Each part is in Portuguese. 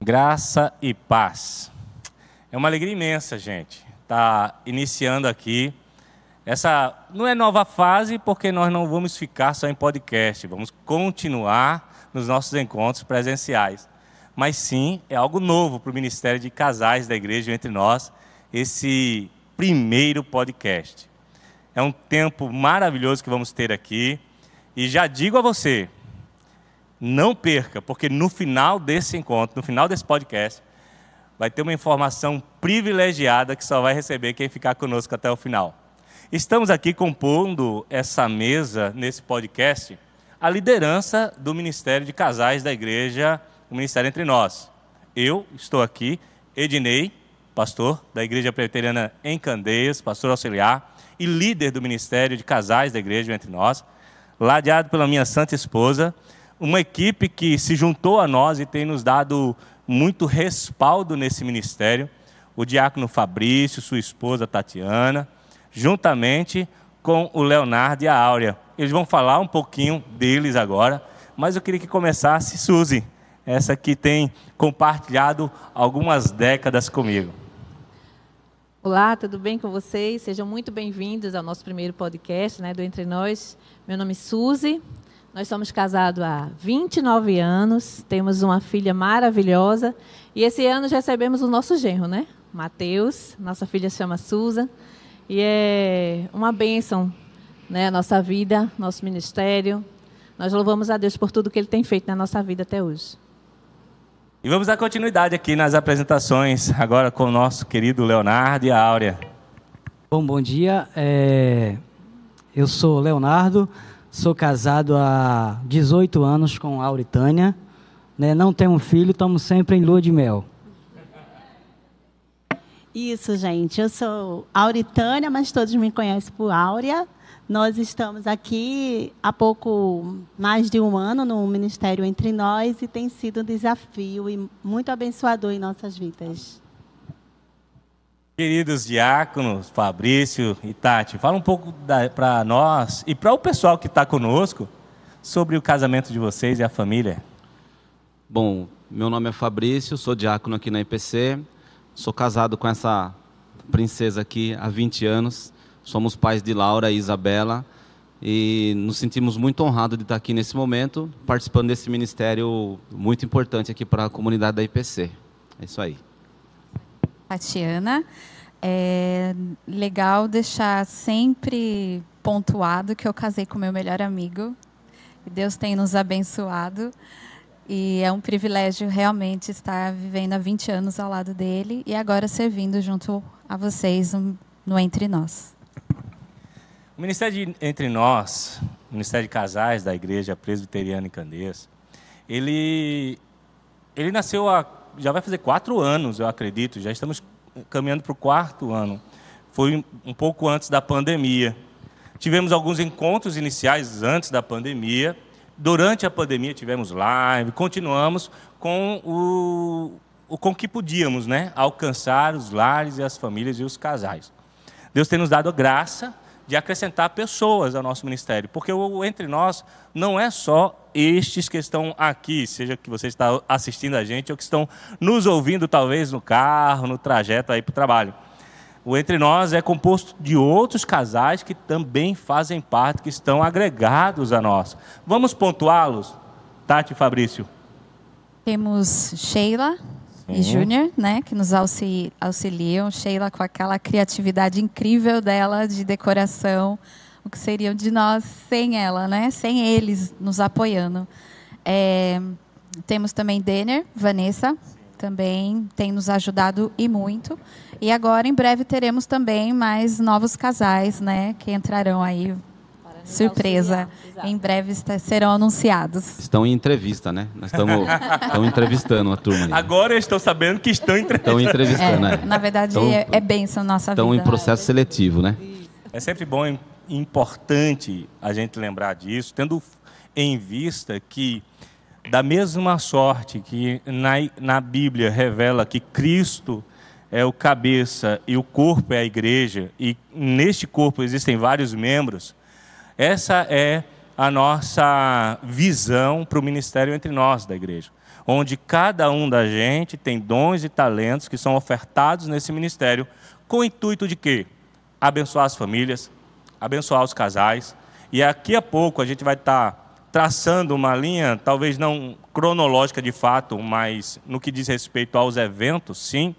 Graça e paz. É uma alegria imensa, gente, estar iniciando aqui. Essa não é nova fase, porque nós não vamos ficar só em podcast, vamos continuar nos nossos encontros presenciais. Mas sim, é algo novo para o Ministério de Casais da Igreja Entre Nós, esse primeiro podcast. É um tempo maravilhoso que vamos ter aqui. E já digo a você, não perca, porque no final desse encontro, no final desse podcast, vai ter uma informação privilegiada que só vai receber quem ficar conosco até o final. Estamos aqui compondo essa mesa, nesse podcast, a liderança do Ministério de Casais da Igreja, o Ministério Entre Nós. Eu estou aqui, Ednei, pastor da Igreja Presbiteriana em Candeias, pastor auxiliar e líder do Ministério de Casais da Igreja Entre Nós, ladeado pela minha santa esposa, uma equipe que se juntou a nós e tem nos dado muito respaldo nesse ministério, o diácono Fabrício, sua esposa Tatiana, juntamente com o Leonardo e a Áurea. Eles vão falar um pouquinho deles agora, mas eu queria que começasse Suzy, essa que tem compartilhado algumas décadas comigo. Olá, tudo bem com vocês? Sejam muito bem-vindos ao nosso primeiro podcast, do Entre Nós. Meu nome é Suzy. Nós somos casados há 29 anos, temos uma filha maravilhosa e esse ano já recebemos o nosso genro, Mateus. Nossa filha se chama Susan e é uma bênção, a nossa vida, nosso ministério. Nós louvamos a Deus por tudo que Ele tem feito na nossa vida até hoje. E vamos dar continuidade aqui nas apresentações, agora com o nosso querido Leonardo e a Áurea. Bom dia, eu sou Leonardo. Sou casado há 18 anos com a Auritânia, não temos filho, estamos sempre em lua de mel. Isso, gente, eu sou Auritânia, mas todos me conhecem por Áurea. Nós estamos aqui há pouco mais de um ano no Ministério Entre Nós e tem sido um desafio e muito abençoador em nossas vidas. Queridos diáconos, Fabrício e Tati, fala um pouco para nós e para o pessoal que está conosco sobre o casamento de vocês e a família. Bom, meu nome é Fabrício, sou diácono aqui na IPC, sou casado com essa princesa aqui há 20 anos, somos pais de Laura e Isabela e nos sentimos muito honrados de estar aqui nesse momento, participando desse ministério muito importante aqui para a comunidade da IPC. É isso aí. Tatiana, é legal deixar sempre pontuado que eu casei com meu melhor amigo. Deus tem nos abençoado e é um privilégio realmente estar vivendo há 20 anos ao lado dele e agora servindo junto a vocês no Entre Nós. O Ministério Entre Nós, o Ministério de Casais da Igreja Presbiteriana em Candeias, ele nasceu já vai fazer 4 anos, eu acredito, já estamos caminhando para o 4º ano. Foi um pouco antes da pandemia. Tivemos alguns encontros iniciais antes da pandemia. Durante a pandemia tivemos live, continuamos com o que podíamos, alcançar os lares e as famílias e os casais. Deus tem nos dado a graça de acrescentar pessoas ao nosso ministério, porque o Entre Nós não é só estes que estão aqui, seja que você está assistindo a gente ou que estão nos ouvindo talvez no carro, no trajeto aí para o trabalho. O Entre Nós é composto de outros casais que também fazem parte, que estão agregados a nós. Vamos pontuá-los? Tati e Fabrício. Temos Sheila e Júnior, que nos auxiliam. Sheila com aquela criatividade incrível dela de decoração. O que seriam de nós sem ela, sem eles nos apoiando. Temos também Denner, Vanessa, também tem nos ajudado e muito. E agora, em breve, teremos também mais novos casais, que entrarão aí. Surpresa. Em breve serão anunciados. Estão em entrevista, Nós estamos entrevistando a turma. Aí. Agora eu estou sabendo que estão entrevistando. Estão entrevistando, Na verdade, é bênção nossa vida. Estão em processo seletivo, É sempre bom e importante a gente lembrar disso, tendo em vista que, da mesma sorte que na Bíblia revela que Cristo é o cabeça e o corpo é a igreja, e neste corpo existem vários membros, essa é a nossa visão para o ministério Entre Nós da igreja. onde cada um da gente tem dons e talentos que são ofertados nesse ministério, com o intuito de quê? Abençoar as famílias, abençoar os casais. E aqui a pouco a gente vai estar traçando uma linha, talvez não cronológica de fato, mas no que diz respeito aos eventos, sim,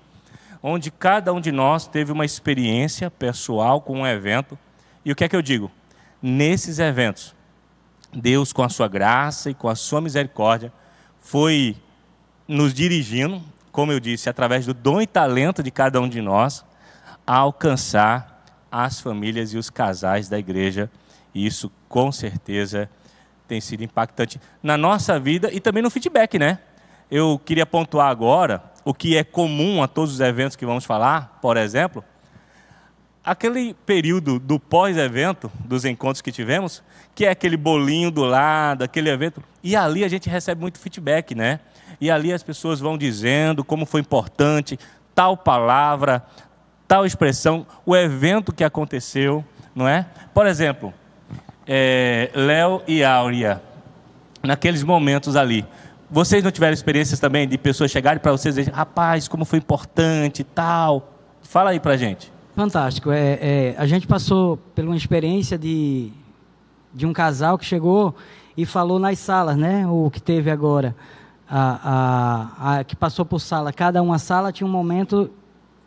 onde cada um de nós teve uma experiência pessoal com um evento. E o que é que eu digo? Nesses eventos, Deus, com a sua graça e com a sua misericórdia, foi nos dirigindo, como eu disse, através do dom e talento de cada um de nós, a alcançar as famílias e os casais da igreja. E isso, com certeza, tem sido impactante na nossa vida e também no feedback, né? Eu queria pontuar agora o que é comum a todos os eventos que vamos falar, por exemplo, aquele período do pós-evento, dos encontros que tivemos, que é aquele bolinho do lado, aquele evento, e ali a gente recebe muito feedback, né? E ali as pessoas vão dizendo como foi importante tal palavra, tal expressão, o evento que aconteceu, não é? Por exemplo, Léo e Áurea, naqueles momentos ali, vocês não tiveram experiências também de pessoas chegarem para vocês e dizer, rapaz, como foi importante e tal? Fala aí pra gente. Fantástico. A gente passou por uma experiência de um casal que chegou e falou nas salas, né? O que teve agora, que passou por sala. Cada uma sala tinha um momento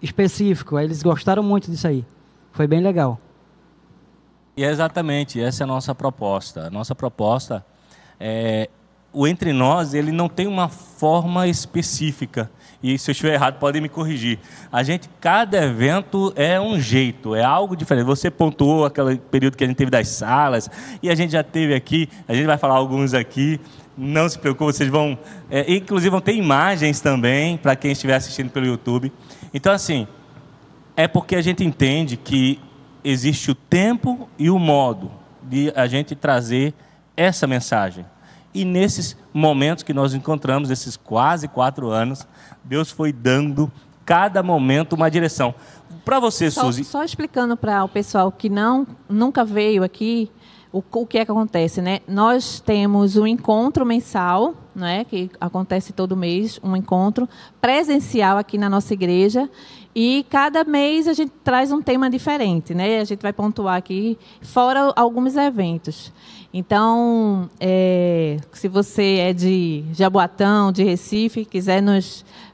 específico. Aí eles gostaram muito disso aí. Foi bem legal. E é exatamente, essa é a nossa proposta. A nossa proposta é... O Entre Nós, ele não tem uma forma específica. E se eu estiver errado, podem me corrigir. Cada evento é um jeito, é algo diferente. Você pontuou aquele período que a gente teve das salas, e a gente já teve aqui, a gente vai falar alguns aqui. Não se preocupe, vocês vão... inclusive vão ter imagens também, para quem estiver assistindo pelo YouTube. Então, assim, é porque a gente entende que existe o tempo e o modo de a gente trazer essa mensagem. E nesses momentos que nós encontramos, esses quase 4 anos, Deus foi dando cada momento uma direção. Para você, Suzy... Só explicando para o pessoal que nunca veio aqui, o que é que acontece, né? Nós temos um encontro mensal, né, que acontece todo mês, um encontro presencial aqui na nossa igreja, e cada mês a gente traz um tema diferente, né? A gente vai pontuar aqui, fora alguns eventos. Então, se você é de Jaboatão, de Recife, quiser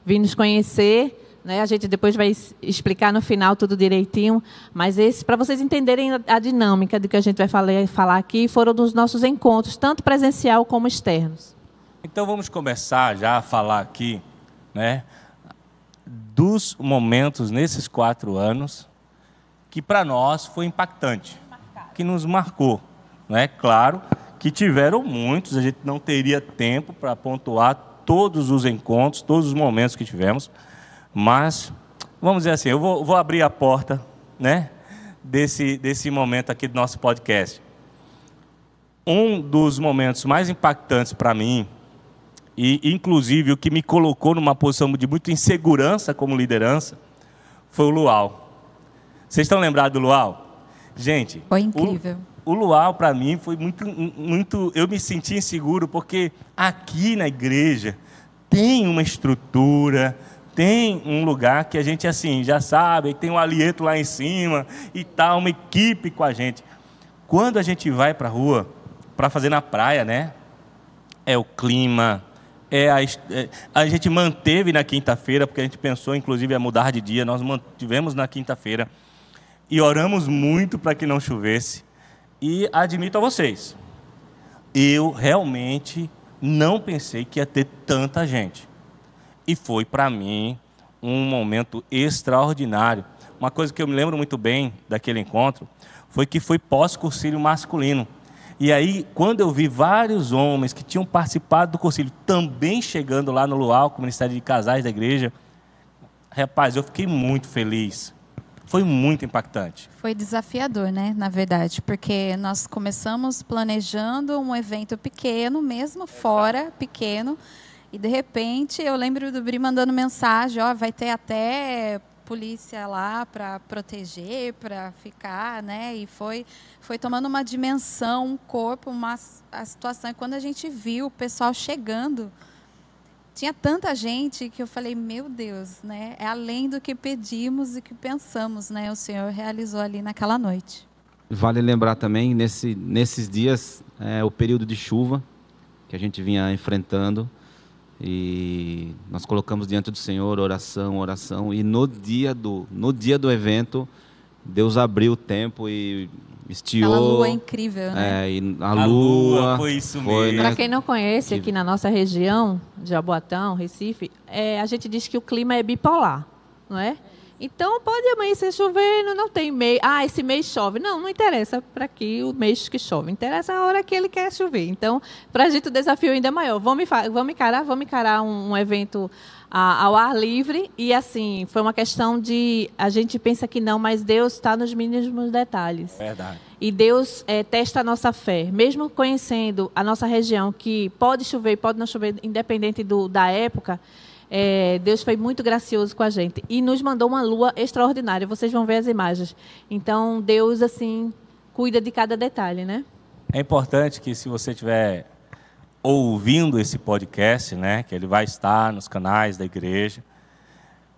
vir nos conhecer, né, a gente depois vai explicar no final tudo direitinho, mas para vocês entenderem a dinâmica do que a gente vai falar aqui, foram dos nossos encontros, tanto presencial como externos. Então, vamos começar já a falar aqui, né, dos momentos nesses 4 anos que para nós foi impactante, que nos marcou. Né? Claro que tiveram muitos, a gente não teria tempo para pontuar todos os encontros, todos os momentos que tivemos, mas, vamos dizer assim, eu vou abrir a porta, né, desse momento aqui do nosso podcast. Um dos momentos mais impactantes para mim, e inclusive o que me colocou numa posição de muita insegurança como liderança, foi o Luau. Vocês estão lembrados do Luau? Gente, foi incrível. O Luau, para mim, foi muito... Eu me senti inseguro, porque aqui na igreja tem uma estrutura, tem um lugar que a gente, assim, já sabe, tem um alieto lá em cima e tal, uma equipe com a gente. Quando a gente vai para a rua, para fazer na praia, né? É o clima, a gente manteve na quinta-feira, porque a gente pensou, inclusive, a mudar de dia, nós mantivemos na quinta-feira e oramos muito para que não chovesse. E admito a vocês, eu realmente não pensei que ia ter tanta gente. E foi, para mim, um momento extraordinário. Uma coisa que eu me lembro muito bem daquele encontro foi que foi pós-cursilho masculino. E aí, quando eu vi vários homens que tinham participado do cursilho também chegando lá no Luau, com o Ministério de Casais da igreja, rapaz, eu fiquei muito feliz. Foi muito impactante. Foi desafiador, né, na verdade, porque nós começamos planejando um evento pequeno, mesmo fora, pequeno, e de repente eu lembro do Bri mandando mensagem, vai ter até polícia lá para proteger, para ficar, né, e foi tomando uma dimensão, um corpo, a situação, e quando a gente viu o pessoal chegando, tinha tanta gente que eu falei, meu Deus, né? É além do que pedimos e que pensamos, né? O Senhor realizou ali naquela noite. Vale lembrar também, nesses dias, o período de chuva que a gente vinha enfrentando, e nós colocamos diante do Senhor oração, e no dia do evento, Deus abriu o tempo e estiou. Aquela lua incrível, né? E a lua foi isso foi, mesmo. né? Para quem não conhece, aqui na nossa região, Jaboatão, Recife, a gente diz que o clima é bipolar, não é? Então, pode amanhecer chovendo, não tem mês. Esse mês chove. Não interessa para aqui o mês que chove. Interessa a hora que ele quer chover. Então, para a gente o desafio ainda é maior. Vamos encarar um evento ao ar livre. E, assim, foi uma questão de... A gente pensa que não, mas Deus está nos mínimos detalhes. Verdade. E Deus testa a nossa fé. Mesmo conhecendo a nossa região, que pode chover e pode não chover, independente da época... Deus foi muito gracioso com a gente e nos mandou uma lua extraordinária. Vocês vão ver as imagens. Então, Deus, assim, cuida de cada detalhe, né? É importante que, se você estiver ouvindo esse podcast, né, que ele vai estar nos canais da igreja,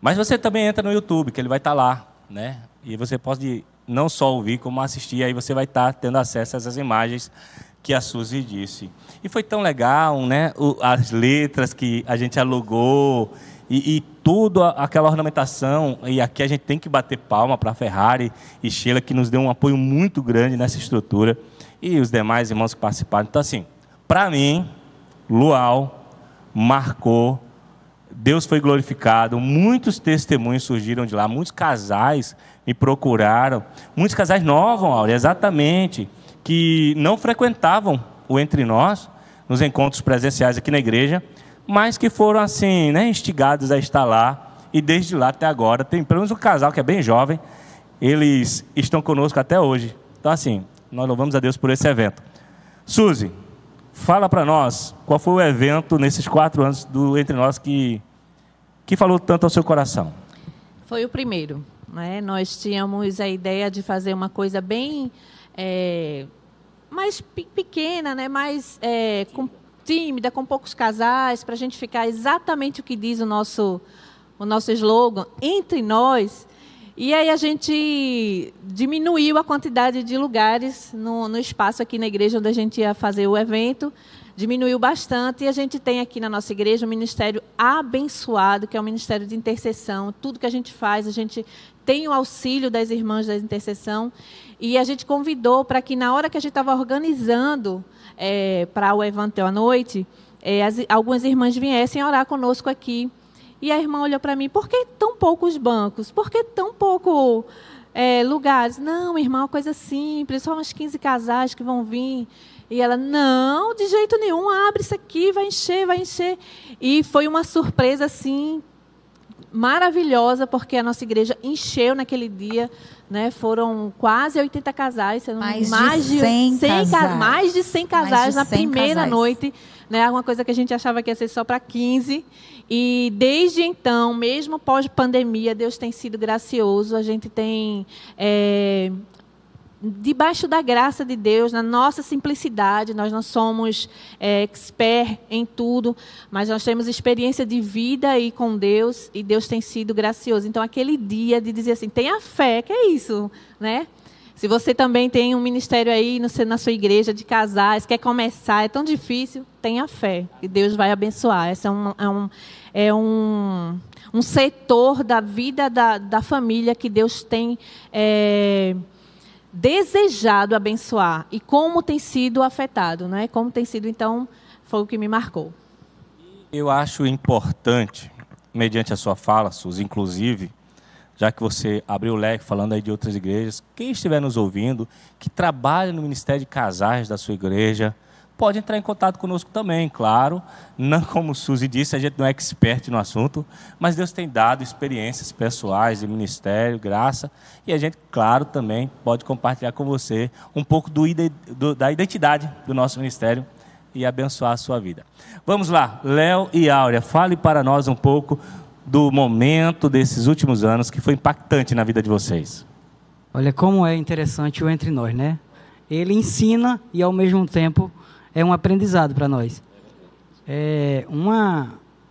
mas você também entra no YouTube, que ele vai estar lá, né? E você pode não só ouvir, como assistir, aí você vai estar tendo acesso a essas imagens que a Suzy disse. E foi tão legal, né? As letras que a gente alugou e tudo, aquela ornamentação. E aqui a gente tem que bater palma para a Ferrari e Sheila, que nos deu um apoio muito grande nessa estrutura, e os demais irmãos que participaram. Então, assim, para mim, Luau marcou, Deus foi glorificado, muitos testemunhos surgiram de lá, muitos casais me procuraram, muitos casais novos, Áurea, exatamente, que não frequentavam o Entre Nós, nos encontros presenciais aqui na igreja, mas que foram assim, né, instigados a estar lá, e desde lá até agora, tem pelo menos um casal que é bem jovem, eles estão conosco até hoje. Então, assim, nós louvamos a Deus por esse evento. Suzy, fala para nós, qual foi o evento nesses 4 anos do Entre Nós que falou tanto ao seu coração? Foi o primeiro, né? Nós tínhamos a ideia de fazer uma coisa bem... mais pequena, né? Mais tímida, com poucos casais, para a gente ficar exatamente o que diz o nosso slogan, Entre Nós. E aí a gente diminuiu a quantidade de lugares no espaço aqui na igreja onde a gente ia fazer o evento, diminuiu bastante, e a gente tem aqui na nossa igreja um ministério abençoado, que é o ministério de intercessão. Tudo que a gente faz, a gente tem o auxílio das irmãs da intercessão, e a gente convidou para que, na hora que a gente estava organizando para o Evangel à noite, algumas irmãs viessem orar conosco aqui. E a irmã olhou para mim, por que tão poucos bancos? Por que tão pouco lugares? Não, irmã, é uma coisa simples, só uns 15 casais que vão vir. E ela, não, de jeito nenhum, abre isso aqui, vai encher, vai encher. E foi uma surpresa, assim, maravilhosa, porque a nossa igreja encheu naquele dia, né? Foram quase 80 casais, mais de 100 casais. Mais de 100 casais na primeira noite, né? Uma coisa que a gente achava que ia ser só para 15. E desde então, mesmo pós-pandemia, Deus tem sido gracioso. A gente tem, debaixo da graça de Deus, na nossa simplicidade, nós não somos expert em tudo, mas nós temos experiência de vida aí com Deus, e Deus tem sido gracioso. Então, aquele dia de dizer assim, tenha fé, que é isso, né? Se você também tem um ministério aí na sua igreja de casais, quer começar, é tão difícil, tenha fé, que Deus vai abençoar. Esse é um setor da vida da família que Deus tem desejado abençoar. E como tem sido afetado, né? Como tem sido, então, foi o que me marcou. Eu acho importante, mediante a sua fala, Suzy, inclusive, já que você abriu o leque falando aí de outras igrejas, quem estiver nos ouvindo, que trabalha no Ministério de Casais da sua igreja, pode entrar em contato conosco também, claro. Não, como Suzy disse, a gente não é expert no assunto, mas Deus tem dado experiências pessoais de ministério, graça, e a gente, claro, também pode compartilhar com você um pouco da identidade do nosso ministério e abençoar a sua vida. Vamos lá, Léo e Áurea, fale para nós um pouco do momento desses últimos anos que foi impactante na vida de vocês. Olha como é interessante o Entre Nós, né? Ele ensina e, ao mesmo tempo, é um aprendizado para nós.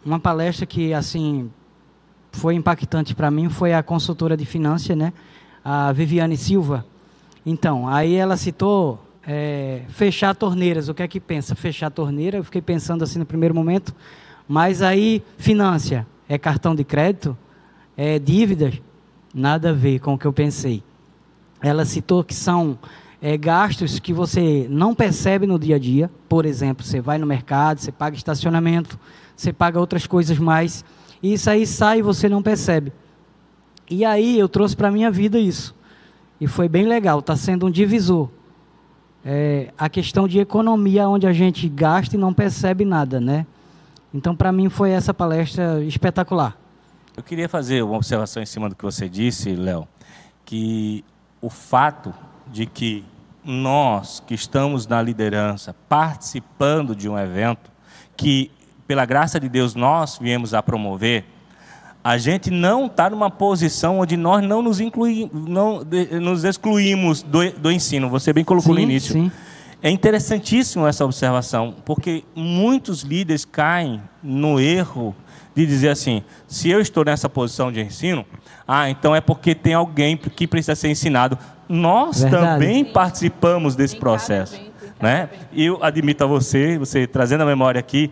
uma palestra que, assim, foi impactante para mim, foi a consultora de finanças, né? A Viviane Silva. Então, aí ela citou fechar torneiras. O que é que pensa? Fechar torneira, eu fiquei pensando assim no primeiro momento, mas aí, finança, é cartão de crédito? É dívidas? Nada a ver com o que eu pensei. Ela citou que são gastos que você não percebe no dia a dia. Por exemplo, você vai no mercado, você paga estacionamento, você paga outras coisas mais, e isso aí sai e você não percebe. E aí eu trouxe para a minha vida isso. E foi bem legal, está sendo um divisor. A questão de economia, onde a gente gasta e não percebe nada, né? Então, para mim, foi essa palestra espetacular. Eu queria fazer uma observação em cima do que você disse, Léo, que o fato de que nós, que estamos na liderança, participando de um evento que, pela graça de Deus, nós viemos a promover, a gente não está numa posição onde nós não nos excluímos do ensino. Você bem colocou no início. Sim. É interessantíssimo essa observação, porque muitos líderes caem no erro de dizer assim, se eu estou nessa posição de ensino, então é porque tem alguém que precisa ser ensinado. Nós também participamos desse processo. Né? E eu admito a você trazendo a memória aqui,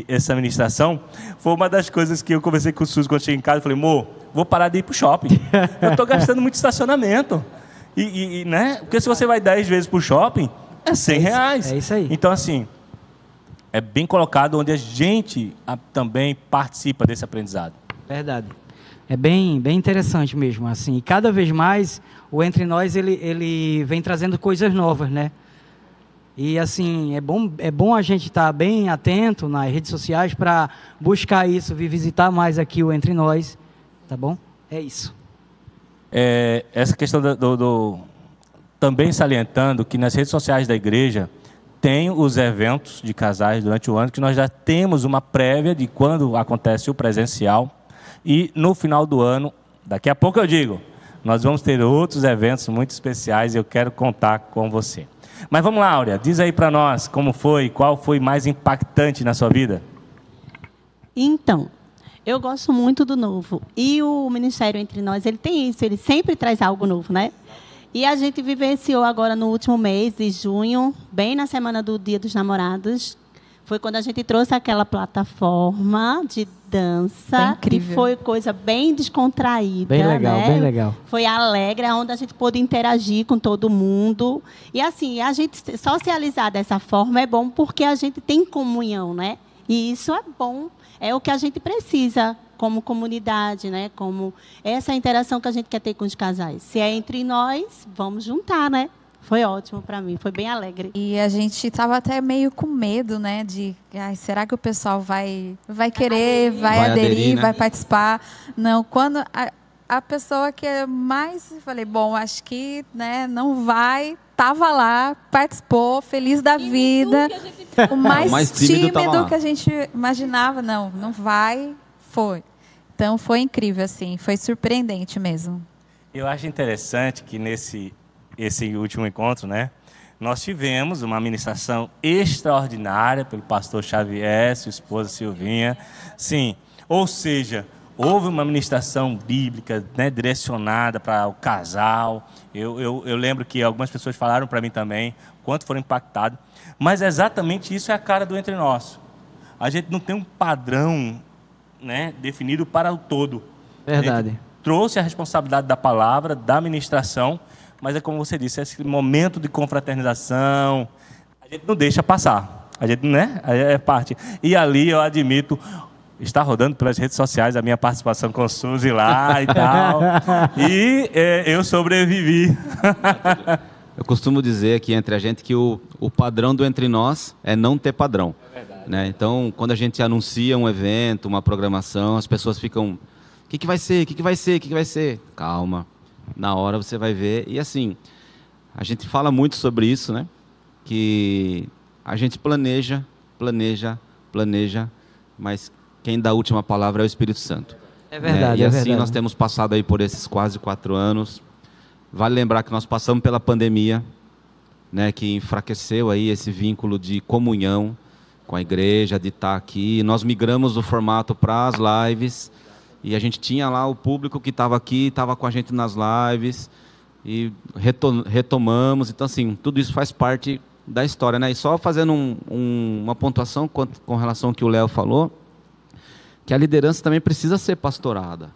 essa ministração, foi uma das coisas que eu conversei com o Suzy quando cheguei em casa. Eu falei, amor, vou parar de ir para o shopping. Eu estou gastando muito estacionamento. Né? Porque se você vai 10 vezes para o shopping, é R$100. É isso aí. Então, assim, é bem colocado onde a gente também participa desse aprendizado. Verdade. É bem interessante mesmo. Assim, e cada vez mais, o Entre Nós, ele vem trazendo coisas novas, né? E, assim, é bom a gente estar bem atento nas redes sociais para buscar isso, vir visitar mais aqui o Entre Nós, tá bom? É isso. Essa questão também salientando que nas redes sociais da igreja tem os eventos de casais durante o ano, que nós já temos uma prévia de quando acontece o presencial. E no final do ano, daqui a pouco eu digo, nós vamos ter outros eventos muito especiais e eu quero contar com você. Mas vamos lá, Áurea, diz aí para nós como foi, qual foi mais impactante na sua vida? Então, eu gosto muito do novo. E o Ministério Entre Nós, ele tem isso, ele sempre traz algo novo, né? E a gente vivenciou agora no último mês de junho, bem na semana do Dia dos Namorados, foi quando a gente trouxe aquela plataforma de dança, que foi coisa bem descontraída. Bem legal, né? Bem legal. Foi alegre, onde a gente pôde interagir com todo mundo. E assim, a gente socializar dessa forma é bom porque a gente tem comunhão, né? E isso é bom, é o que a gente precisa como comunidade, né? Como essa interação que a gente quer ter com os casais. Se é entre nós, vamos juntar, né? Foi ótimo para mim, foi bem alegre. E a gente estava até meio com medo, né? De, será que o pessoal vai querer, vai aderir, né? Vai participar? Não, quando a pessoa que é mais... Falei, bom, acho que né, não vai... Estava lá, participou, feliz da vida. O mais tímido que a gente imaginava. Não vai, foi. Então, foi incrível, assim. Foi surpreendente mesmo. Eu acho interessante que esse último encontro, né, nós tivemos uma ministração extraordinária pelo pastor Xavier, sua esposa Silvinha. Sim, ou seja, houve uma ministração bíblica, né, direcionada para o casal. Eu lembro que algumas pessoas falaram para mim também quanto foram impactados. Mas exatamente isso é a cara do Entre Nós. A gente não tem um padrão, né, definido para o todo. Verdade. Trouxe a responsabilidade da palavra, da ministração, mas é como você disse, esse momento de confraternização, a gente não deixa passar. A gente, né, é parte. E ali eu admito, está rodando pelas redes sociais a minha participação com o Suzy lá e tal. E eu sobrevivi. Eu costumo dizer aqui entre a gente que o padrão do Entre Nós é não ter padrão. É verdade. Né? Então, quando a gente anuncia um evento, uma programação, as pessoas ficam... O que vai ser? O que vai ser? O que vai ser? Calma. Na hora você vai ver. E assim, a gente fala muito sobre isso, né? Que a gente planeja, mas quem dá a última palavra é o Espírito Santo. É verdade, né? E assim verdade. Nós temos passado aí por esses quase 4 anos. Vale lembrar que nós passamos pela pandemia, né? Que enfraqueceu aí esse vínculo de comunhão. a igreja, de estar aqui. Nós migramos do formato para as lives, e a gente tinha lá o público que estava aqui, estava com a gente nas lives, e retomamos. Então, assim, tudo isso faz parte da história, né? E só fazendo uma pontuação com relação ao que o Léo falou, que a liderança também precisa ser pastorada,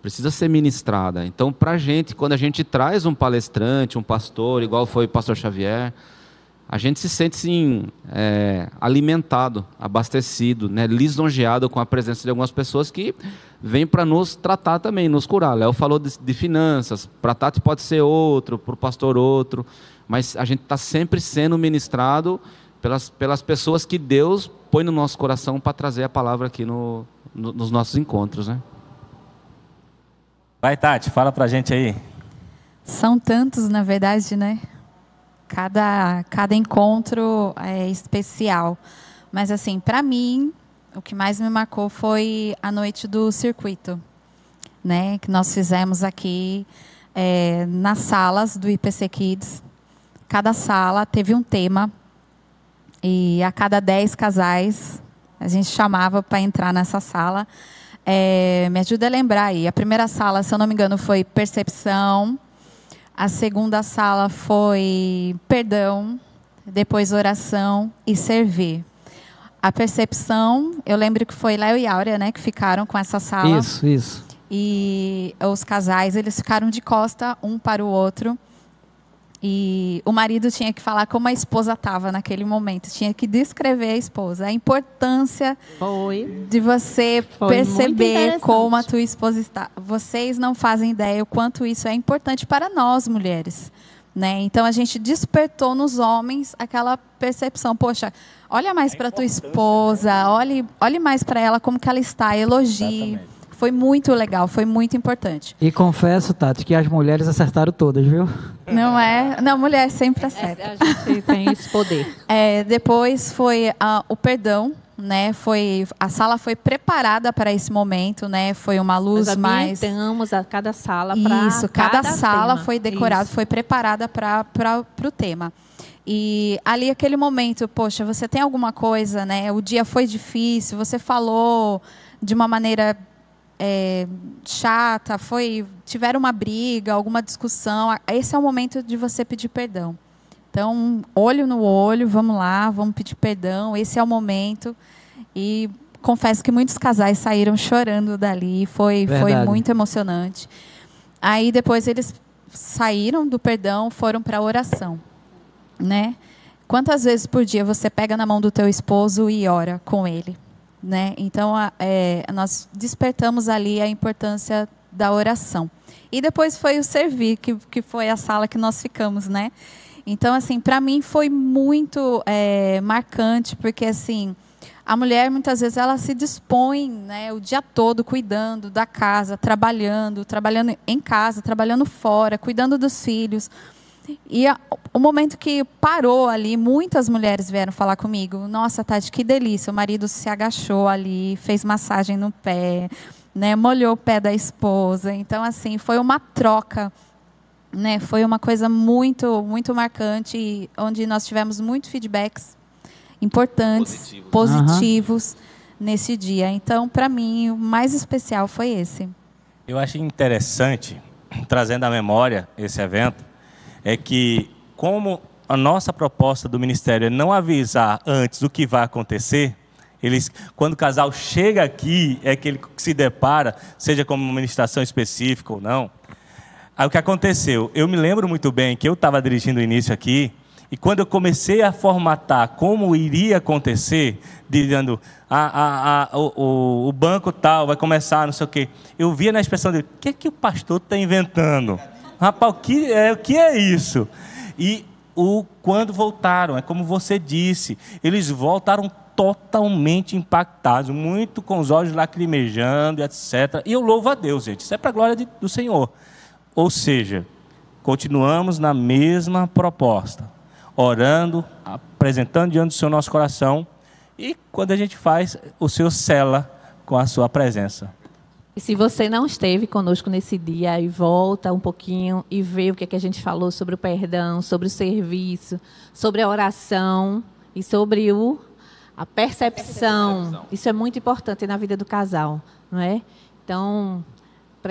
precisa ser ministrada. Então, para a gente, quando a gente traz um palestrante, um pastor, igual foi o pastor Xavier, a gente se sente assim, alimentado, abastecido, né, lisonjeado com a presença de algumas pessoas que vêm para nos tratar também, nos curar. Léo falou de finanças, para a Tati pode ser outro, para o pastor outro, mas a gente está sempre sendo ministrado pelas pessoas que Deus põe no nosso coração para trazer a palavra aqui nos nossos encontros, né? Vai, Tati, fala pra gente aí. São tantos, na verdade, né? Cada encontro é especial. Mas, assim, para mim, o que mais me marcou foi a noite do circuito, né? Que nós fizemos aqui nas salas do IPC Kids. Cada sala teve um tema. E a cada 10 casais, a gente chamava para entrar nessa sala. Me ajuda a lembrar aí. A primeira sala, se eu não me engano, foi percepção. A segunda sala foi perdão, depois oração e servir. A percepção, eu lembro que foi Léo e Áurea, né, que ficaram com essa sala. Isso. E os casais, eles ficaram de costa um para o outro. E o marido tinha que falar como a esposa estava naquele momento. Tinha que descrever a esposa. A importância de você perceber como a tua esposa está. Vocês não fazem ideia o quanto isso é importante para nós, mulheres. Né? Então, a gente despertou nos homens aquela percepção. Poxa, olha mais para a tua esposa. Né? Olhe mais para ela, como que ela está. Elogie. Exatamente. Foi muito legal, foi muito importante. E confesso, Tati, que as mulheres acertaram todas, viu? Não é? Não, mulher sempre acerta. A gente tem esse poder. Depois foi o perdão, né? A sala foi preparada para esse momento, né? Foi uma luz mais... Nós ambientamos a cada sala para Isso, cada sala tema. foi decorada, foi preparada para o tema. E ali, aquele momento, poxa, você tem alguma coisa, né? O dia foi difícil, você falou de uma maneira... chata, tiveram uma briga, alguma discussão, esse é o momento de você pedir perdão. Então, olho no olho, vamos lá, vamos pedir perdão, esse é o momento. E confesso que muitos casais saíram chorando dali, foi muito emocionante. Aí depois eles saíram do perdão, foram para a oração, né? Quantas vezes por dia você pega na mão do teu esposo e ora com ele? Né? Então, nós despertamos ali a importância da oração. E depois foi o servir, que foi a sala que nós ficamos, né? Então, assim, para mim foi muito marcante, porque, assim, a mulher, muitas vezes, ela se dispõe, né, o dia todo cuidando da casa, trabalhando em casa, trabalhando fora, cuidando dos filhos. E o momento que parou ali, muitas mulheres vieram falar comigo. Nossa, Tati, que delícia. O marido se agachou ali, fez massagem no pé, né, molhou o pé da esposa. Então, assim, foi uma troca, né, foi uma coisa muito, muito marcante, onde nós tivemos muitos feedbacks importantes, positivos nesse dia. Então, para mim, o mais especial foi esse. Eu achei interessante, trazendo à memória esse evento, é que, como a nossa proposta do ministério é não avisar antes o que vai acontecer, quando o casal chega aqui, é que ele se depara, seja como uma ministração específica ou não. Aí o que aconteceu? Eu me lembro muito bem que eu estava dirigindo o início aqui, e quando eu comecei a formatar como iria acontecer, dizendo, o banco tal vai começar, não sei o quê, eu via na expressão dele, o que é que o pastor está inventando? Rapaz, o que é isso? E quando voltaram, é como você disse, eles voltaram totalmente impactados, muito com os olhos lacrimejando, etc. E eu louvo a Deus, gente, isso é para a glória do Senhor. Ou seja, continuamos na mesma proposta, orando, apresentando diante do Senhor nosso coração, e quando a gente faz, o Senhor sela com a sua presença. E se você não esteve conosco nesse dia, e volta um pouquinho e vê o que é que a gente falou sobre o perdão, sobre o serviço, sobre a oração e sobre A percepção. Isso é muito importante na vida do casal, não é? Então,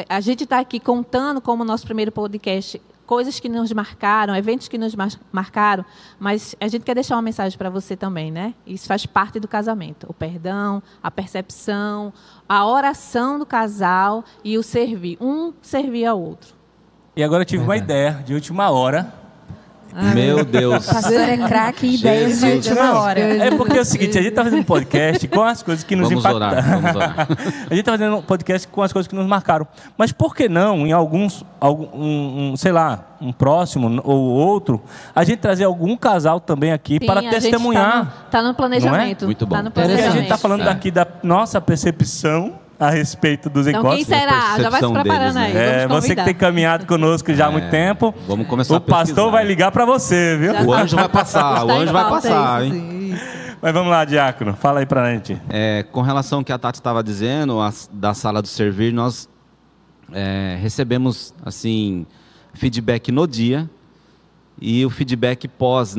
a gente está aqui contando, como nosso primeiro podcast, coisas que nos marcaram, eventos que nos marcaram, mas a gente quer deixar uma mensagem para você também, né? Isso faz parte do casamento. O perdão, a percepção, a oração do casal e o servir. Um servir ao outro. E agora eu tive uma ideia de última hora. Meu Deus. O pastor é craque em ideias de Jesus. última hora. É porque é o seguinte, a gente está fazendo um podcast com as coisas que nos impactaram. Vamos orar. A gente está fazendo um podcast com as coisas que nos marcaram. Mas por que não, em sei lá, um próximo ou outro, a gente trazer algum casal também aqui para testemunhar? Está no planejamento. Muito bom. Tá no Porque a gente planejamento. está falando daqui da nossa percepção a respeito dos Então, encontros. quem será? Já vai se percepção preparando deles, aí. né? Vamos Você que convidar. tem caminhado conosco já há muito tempo. Vamos começar O a pesquisar. pastor vai ligar para você, viu? O anjo vai passar, o Está em anjo vai pauta passar, isso, hein? isso. Mas vamos lá, Diácono. Fala aí pra gente. Com relação ao que a Tati estava dizendo, da sala do servir, nós recebemos assim feedback no dia e o feedback pós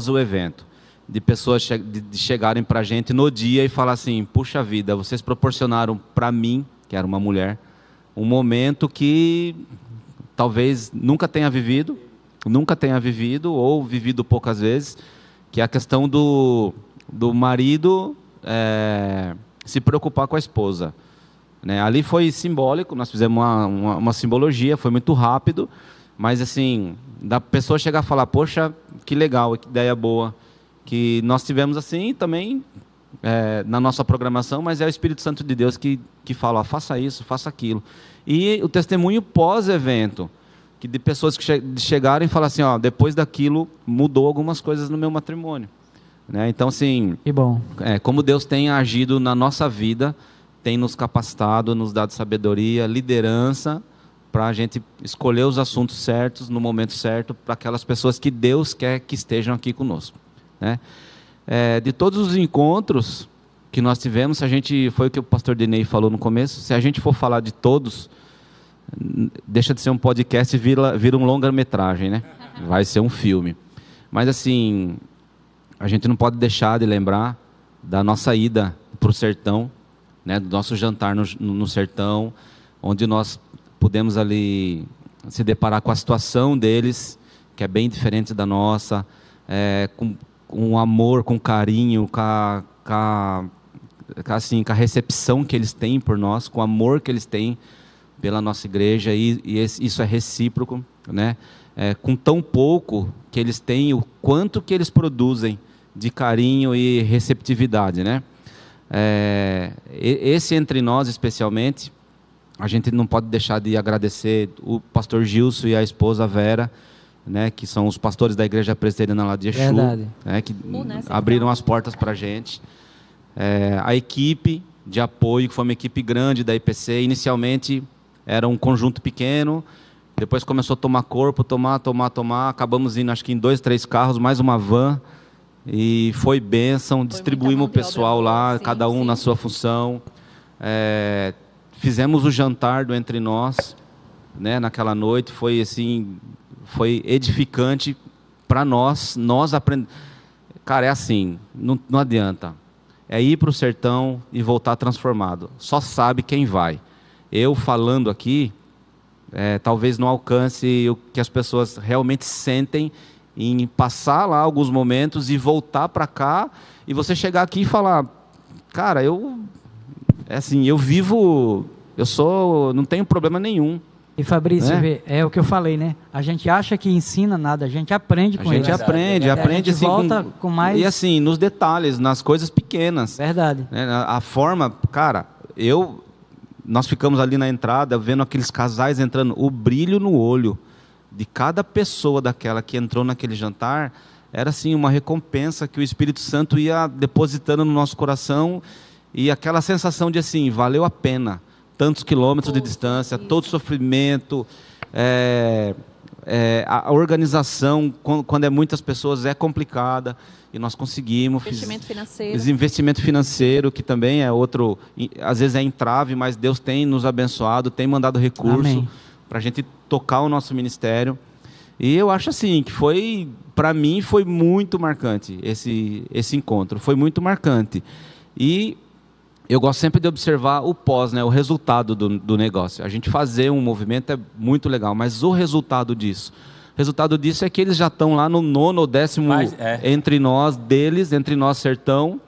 o evento, de pessoas de chegarem para a gente no dia e falar assim: puxa vida, vocês proporcionaram para mim, que era uma mulher, um momento que talvez nunca tenha vivido ou vivido poucas vezes, que é a questão do marido se preocupar com a esposa. Né? Ali foi simbólico, nós fizemos uma simbologia, foi muito rápido, mas assim, da pessoa chegar a falar: poxa, que legal, que ideia boa, que nós tivemos assim também na nossa programação, mas é o Espírito Santo de Deus que fala: faça isso, faça aquilo. E o testemunho pós-evento, que de pessoas que chegaram e falaram assim: ó, depois daquilo mudou algumas coisas no meu matrimônio. Né? Então, assim, Que bom. Como Deus tem agido na nossa vida, tem nos capacitado, nos dado sabedoria, liderança, para a gente escolher os assuntos certos, no momento certo, para aquelas pessoas que Deus quer que estejam aqui conosco. Né? De todos os encontros que nós tivemos, foi o que o pastor Dinei falou no começo, se a gente for falar de todos, deixa de ser um podcast e vira um longa-metragem, né? Vai ser um filme. Mas assim, a gente não pode deixar de lembrar da nossa ida para o sertão, né? Do nosso jantar no sertão, onde nós pudemos ali se deparar com a situação deles, que é bem diferente da nossa, com amor, com carinho, com a recepção que eles têm por nós, com o amor que eles têm pela nossa igreja, e isso é recíproco, né? Com tão pouco que eles têm, o quanto que eles produzem de carinho e receptividade, né? Esse entre nós, especialmente, a gente não pode deixar de agradecer o pastor Gilson e a esposa Vera, né, que são os pastores da Igreja Presbiteriana lá de Exu, né, que abriram as portas para a gente. A equipe de apoio, que foi uma equipe grande da IPC, inicialmente era um conjunto pequeno, depois começou a tomar corpo, tomar, acabamos indo acho que em 2, 3 carros, mais uma van, e foi bênção, distribuímos o pessoal lá, cada um na sua função. Fizemos o jantar do Entre Nós, né, naquela noite, foi assim, foi edificante para nós aprendemos. Cara, é assim, não adianta, é ir para o sertão e voltar transformado, só sabe quem vai. Eu falando aqui, talvez não alcance o que as pessoas realmente sentem em passar lá alguns momentos e voltar para cá, e você chegar aqui e falar: cara, eu vivo, não tenho problema nenhum. E Fabrício, é o que eu falei, né? A gente acha que ensina nada, a gente aprende com eles. A gente aprende a gente assim, volta com mais... E assim, nos detalhes, nas coisas pequenas. Verdade. Né? A forma, cara, nós ficamos ali na entrada, vendo aqueles casais entrando, o brilho no olho de cada pessoa daquela que entrou naquele jantar, era assim, uma recompensa que o Espírito Santo ia depositando no nosso coração, e aquela sensação de assim, valeu a pena, tantos quilômetros de distância, todo sofrimento, a organização, quando é muitas pessoas, é complicada, e nós conseguimos. Investimento financeiro, que também é outro, às vezes é entrave, mas Deus tem nos abençoado, tem mandado recurso para a gente tocar o nosso ministério. E eu acho assim, que foi, para mim, foi muito marcante esse encontro, foi muito marcante. E eu gosto sempre de observar o pós, né, o resultado do negócio. A gente fazer um movimento é muito legal, mas o resultado disso é que eles já estão lá no 9º ou 10º entre nós deles, entre nós Sertão,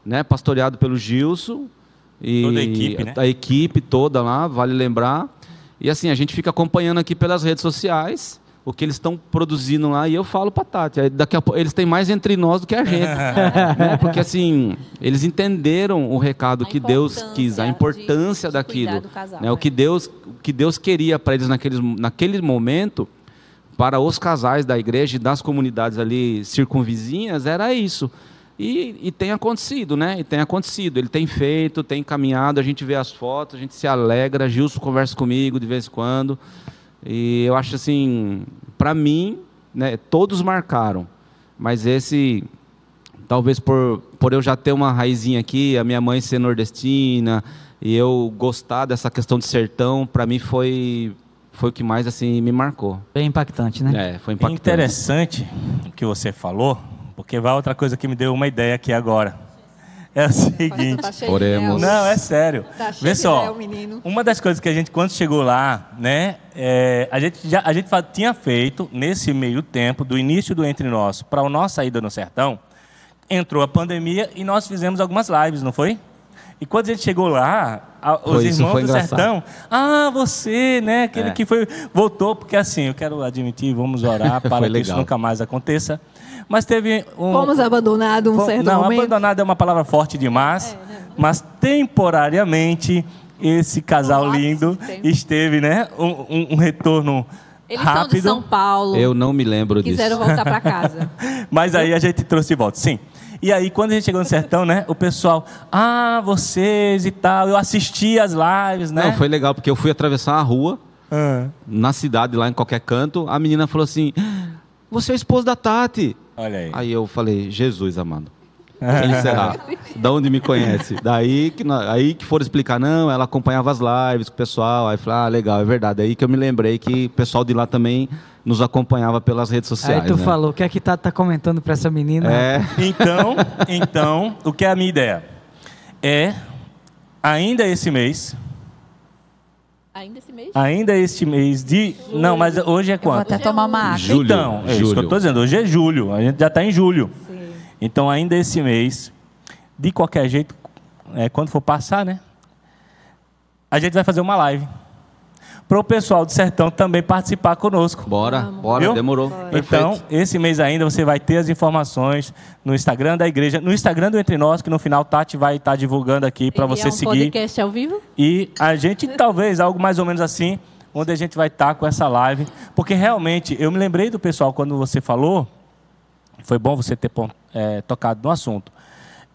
né, pastoreado pelo Gilson e toda a equipe, né? A equipe toda lá, vale lembrar. E assim, a gente fica acompanhando aqui pelas redes sociais o que eles estão produzindo lá, e eu falo para Tati, daqui a pouco eles têm mais entre nós do que a gente, né? Porque assim, eles entenderam o recado que Deus quis, a importância daquilo, casal, né? O que Deus queria para eles naquele momento, para os casais da igreja e das comunidades ali circunvizinhas, era isso. E tem acontecido, né? E tem acontecido. Ele tem feito, tem caminhado, a gente vê as fotos, a gente se alegra, Gilson conversa comigo de vez em quando. E eu acho assim, para mim, né, todos marcaram, mas esse, talvez por eu já ter uma raizinha aqui, a minha mãe ser nordestina, e eu gostar dessa questão de sertão, para mim foi o que mais assim me marcou. Bem impactante, né? Foi impactante. É interessante o que você falou, porque vai outra coisa que me deu uma ideia aqui agora. É o seguinte, oremos. Não, é sério. Vê só, menino. uma das coisas que a gente, quando chegou lá, né, a gente tinha feito, nesse meio tempo, do início do Entre Nós para a nossa saída no sertão, entrou a pandemia e nós fizemos algumas lives, não foi? E quando a gente chegou lá, os irmãos do sertão, você, né, aquele que voltou, porque assim, eu quero admitir, vamos orar para que isso nunca mais aconteça. Mas teve fomos abandonados um certo momento. Não, abandonado é uma palavra forte demais, mas temporariamente esse casal lindo esteve, né, um retorno Eles rápido. São de São Paulo. Eu não me lembro disso. Quiseram voltar para casa. Mas aí a gente trouxe de volta, sim. E aí, quando a gente chegou no sertão, né, o pessoal, vocês e tal, eu assisti as lives, né? Não, foi legal, porque eu fui atravessar a rua, na cidade, lá em qualquer canto, a menina falou assim, você é esposa da Tati. Olha aí. Aí eu falei, Jesus amado, quem será? Da onde me conhece? Daí que foram explicar, não, ela acompanhava as lives com o pessoal, aí eu falei, legal, é verdade. Aí que eu me lembrei que o pessoal de lá também nos acompanhava pelas redes sociais. Aí tu falou, o que é que tá comentando para essa menina? Então, o que é a minha ideia? Ainda esse mês... Ainda este mês de... Julho. Não, mas hoje é quanto? Eu vou até tomar uma água. Julho. Então, é isso que eu estou dizendo. Hoje é julho. A gente já está em julho. Sim. Então, ainda esse mês, de qualquer jeito, quando for passar, né? A gente vai fazer uma live. Para o pessoal do sertão também participar conosco. Bora, viu? Demorou. Bora. Então, esse mês ainda você vai ter as informações no Instagram da igreja, no Instagram do Entre Nós, que no final Tati vai estar divulgando aqui para você seguir. Podcast ao vivo? E a gente, talvez, algo mais ou menos assim, onde a gente vai estar com essa live. Porque realmente, eu me lembrei do pessoal quando você falou, foi bom você ter tocado no assunto.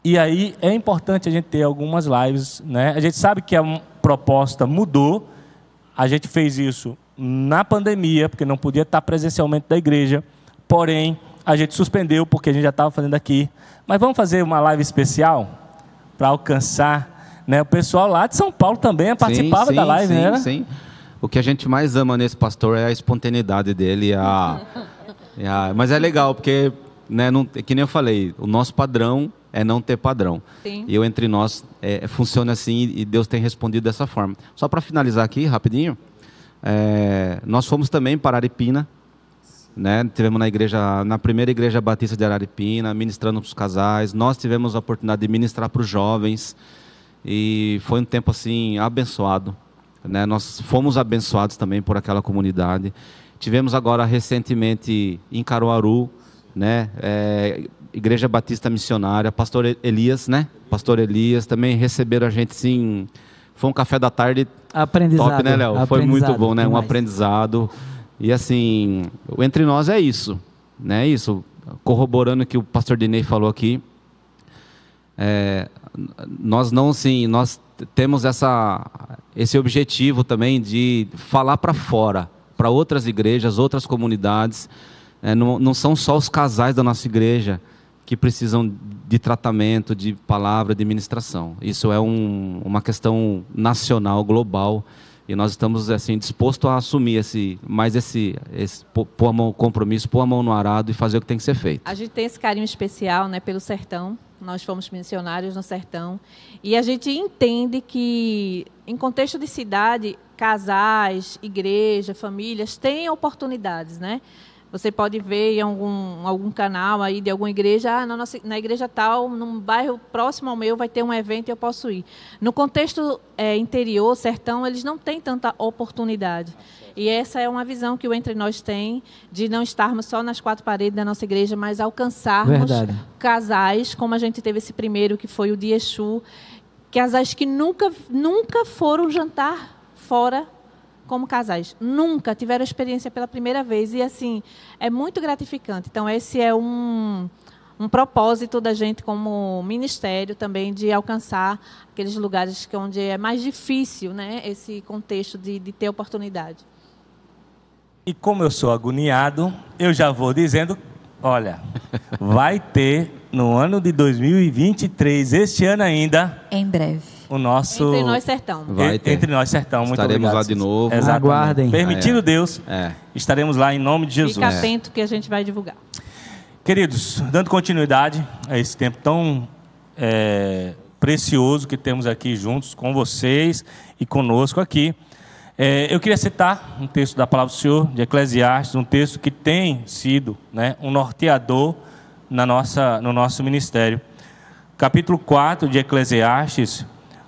E aí é importante a gente ter algumas lives, né? A gente sabe que a proposta mudou. A gente fez isso na pandemia, porque não podia estar presencialmente da igreja. Porém, a gente suspendeu, porque a gente já estava fazendo aqui. Mas vamos fazer uma live especial para alcançar, né? O pessoal lá de São Paulo também participava da live, né? Sim. O que a gente mais ama nesse pastor é a espontaneidade dele. Mas é legal, porque, né, que nem eu falei, o nosso padrão é não ter padrão. Sim. E eu entre nós funciona assim e Deus tem respondido dessa forma. Só para finalizar aqui, rapidinho, nós fomos também para Araripina, né? Tivemos na primeira igreja batista de Araripina, ministrando para os casais. Nós tivemos a oportunidade de ministrar para os jovens e foi um tempo assim abençoado, né? Nós fomos abençoados também por aquela comunidade. Tivemos agora recentemente em Caruaru, né? Igreja Batista Missionária, Pastor Elias, né? Pastor Elias também receberam a gente, sim. Foi um café da tarde aprendizado, top, né, Léo? Foi muito bom, né? Um aprendizado. E assim, o Entre Nós é isso, né? Isso, corroborando o que o pastor Dinei falou aqui. Nós temos esse objetivo também de falar para fora, para outras igrejas, outras comunidades. Não são só os casais da nossa igreja que precisam de tratamento, de palavra, de ministração. Isso é uma questão nacional, global, E nós estamos assim dispostos a assumir pôr a mão, compromisso, pôr a mão no arado e fazer o que tem que ser feito. A gente tem esse carinho especial, né, pelo sertão. Nós fomos missionários no sertão. E a gente entende que, em contexto de cidade, casais, igreja, famílias têm oportunidades, né? Você pode ver em algum canal aí de alguma igreja, na igreja tal, num bairro próximo ao meu, vai ter um evento e eu posso ir. No contexto interior, sertão, eles não têm tanta oportunidade. E essa é uma visão que o Entre Nós tem, de não estarmos só nas quatro paredes da nossa igreja, mas alcançarmos casais, como a gente teve esse primeiro, que foi o de Exu, casais que nunca foram jantar fora como casais. Nunca tiveram experiência pela primeira vez. E, assim, é muito gratificante. Então, esse é um propósito da gente como ministério também, de alcançar aqueles lugares onde é mais difícil, né, esse contexto de ter oportunidade. E como eu sou agoniado, eu já vou dizendo, olha, vai ter no ano de 2023, este ano ainda, em breve, o nosso Entre Nós Sertão. Vai ter. Entre Nós Sertão. Muito Estaremos obrigado, lá de novo. Exatamente. Aguardem. Permitindo Deus, estaremos lá em nome de Jesus. Fica atento que a gente vai divulgar. Queridos, dando continuidade a esse tempo tão precioso que temos aqui juntos com vocês e conosco aqui, eu queria citar um texto da Palavra do Senhor, de Eclesiastes, um texto que tem sido, né, um norteador no nosso ministério. Capítulo 4 de Eclesiastes,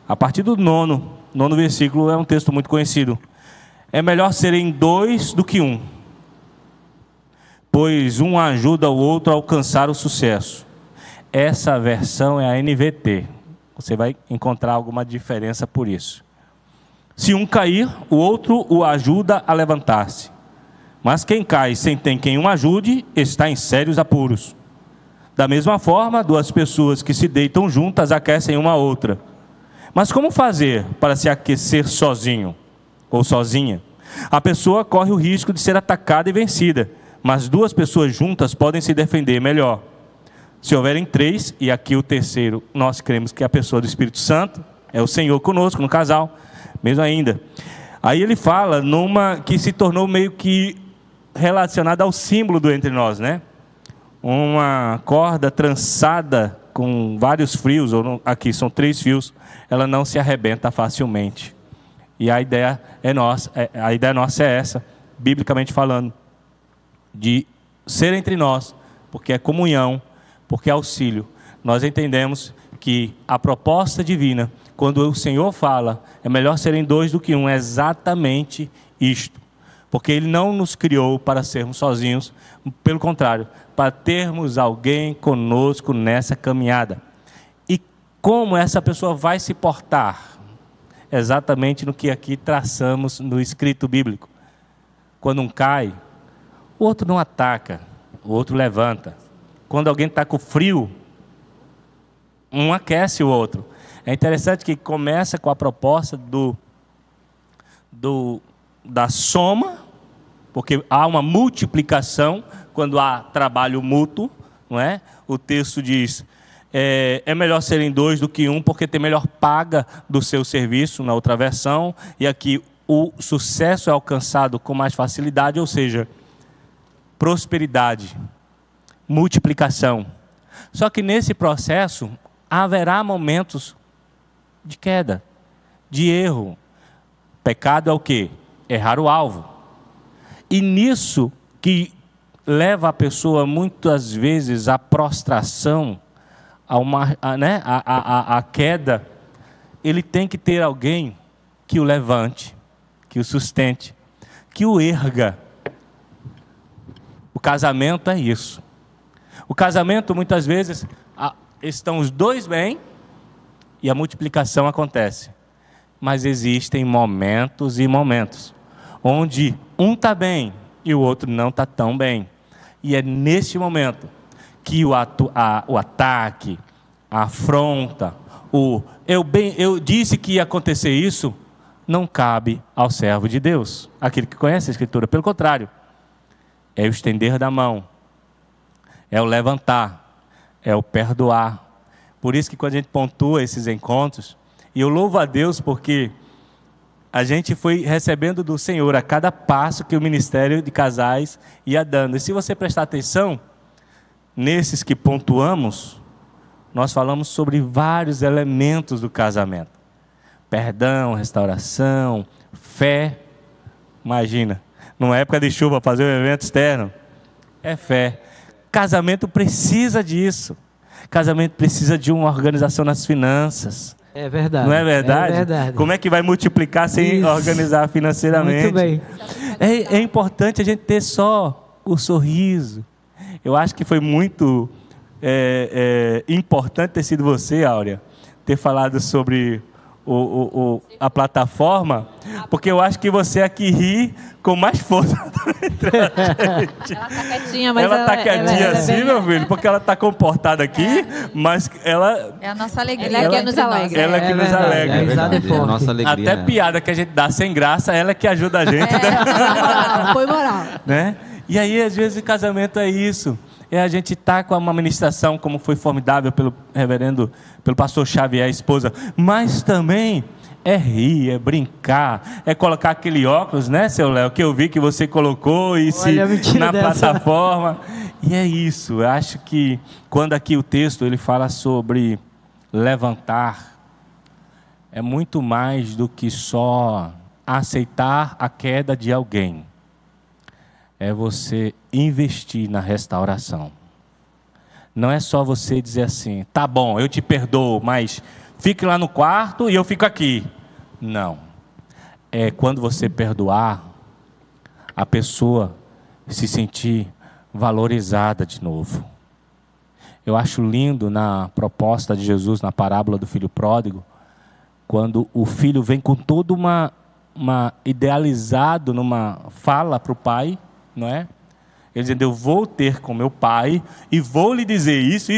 a partir do nono versículo, é um texto muito conhecido. É melhor serem dois do que um, pois um ajuda o outro a alcançar o sucesso. Essa versão é a NVT. Você vai encontrar alguma diferença por isso. Se um cair, o outro o ajuda a levantar-se. Mas quem cai sem ter quem o ajude, está em sérios apuros. Da mesma forma, duas pessoas que se deitam juntas aquecem uma a outra. Mas como fazer para se aquecer sozinho ou sozinha? A pessoa corre o risco de ser atacada e vencida, mas duas pessoas juntas podem se defender melhor. Se houverem três, e aqui o terceiro, nós cremos que é a pessoa do Espírito Santo, é o Senhor conosco no casal, mesmo ainda. Aí ele fala numa que se tornou meio que relacionada ao símbolo do Entre Nós, né? Uma corda trançada com vários fios, aqui são 3 fios, ela não se arrebenta facilmente. E a ideia nossa é essa, biblicamente falando, de ser entre nós, porque é comunhão, porque é auxílio. Nós entendemos que a proposta divina, quando o Senhor fala, é melhor serem dois do que um, é exatamente isto. Porque Ele não nos criou para sermos sozinhos, pelo contrário, para termos alguém conosco nessa caminhada. E como essa pessoa vai se portar? Exatamente no que aqui traçamos no escrito bíblico. Quando um cai, o outro não ataca, o outro levanta. Quando alguém está com frio, um aquece o outro. É interessante que começa com a proposta da soma, porque há uma multiplicação quando há trabalho mútuo, não é? O texto diz, é melhor serem dois do que um, porque tem melhor paga do seu serviço, na outra versão, e aqui o sucesso é alcançado com mais facilidade, ou seja, prosperidade, multiplicação. Só que nesse processo haverá momentos de queda, de erro. Pecado é o quê? Errar o alvo. E nisso que leva a pessoa muitas vezes à prostração, a queda, ele tem que ter alguém que o levante, que o sustente, que o erga. O casamento é isso. O casamento, muitas vezes, estão os dois bem e a multiplicação acontece. Mas existem momentos e momentos onde um está bem e o outro não está tão bem. E é neste momento que o ataque, a afronta, eu disse que ia acontecer isso, não cabe ao servo de Deus, aquele que conhece a Escritura. Pelo contrário, é o estender da mão, é o levantar, é o perdoar. Por isso que quando a gente pontua esses encontros, e eu louvo a Deus porque a gente foi recebendo do Senhor a cada passo que o ministério de casais ia dando. E se você prestar atenção, nesses que pontuamos, nós falamos sobre vários elementos do casamento. Perdão, restauração, fé. Imagina, numa época de chuva, fazer um evento externo. É fé. Casamento precisa disso. Casamento precisa de uma organização nas finanças. É verdade. Não é verdade? É verdade. Como é que vai multiplicar sem organizar financeiramente? Muito bem. É importante a gente ter só o sorriso. Eu acho que foi muito importante ter sido você, Áurea, ter falado sobre a plataforma, porque eu acho que você aqui ri com mais força. Ela tá quietinha, mas ela tá quietinha assim, bem... meu filho, porque ela tá comportada aqui, mas ela... É a nossa alegria. Ela é que nos alegra. Ela que nos alegra. É verdade, é a forte. nossa alegria. Até piada que a gente dá sem graça, ela que ajuda a gente. Foi moral. Né? E aí, às vezes, o casamento é isso. A gente está com uma ministração, como foi formidável pelo pastor Xavier, a esposa, mas também é rir, é brincar, é colocar aquele óculos, né, seu Léo, que eu vi que você colocou na plataforma. E é isso, eu acho que quando aqui o texto ele fala sobre levantar, é muito mais do que só aceitar a queda de alguém. É você investir na restauração. Não é só você dizer assim, tá bom, eu te perdoo, mas fique lá no quarto e eu fico aqui. Não. É quando você perdoar, a pessoa se sentir valorizada de novo. Eu acho lindo na proposta de Jesus, na parábola do filho pródigo, quando o filho vem com toda uma idealizado numa fala para o pai, não é? Ele dizendo, eu vou ter com meu pai e vou lhe dizer isso.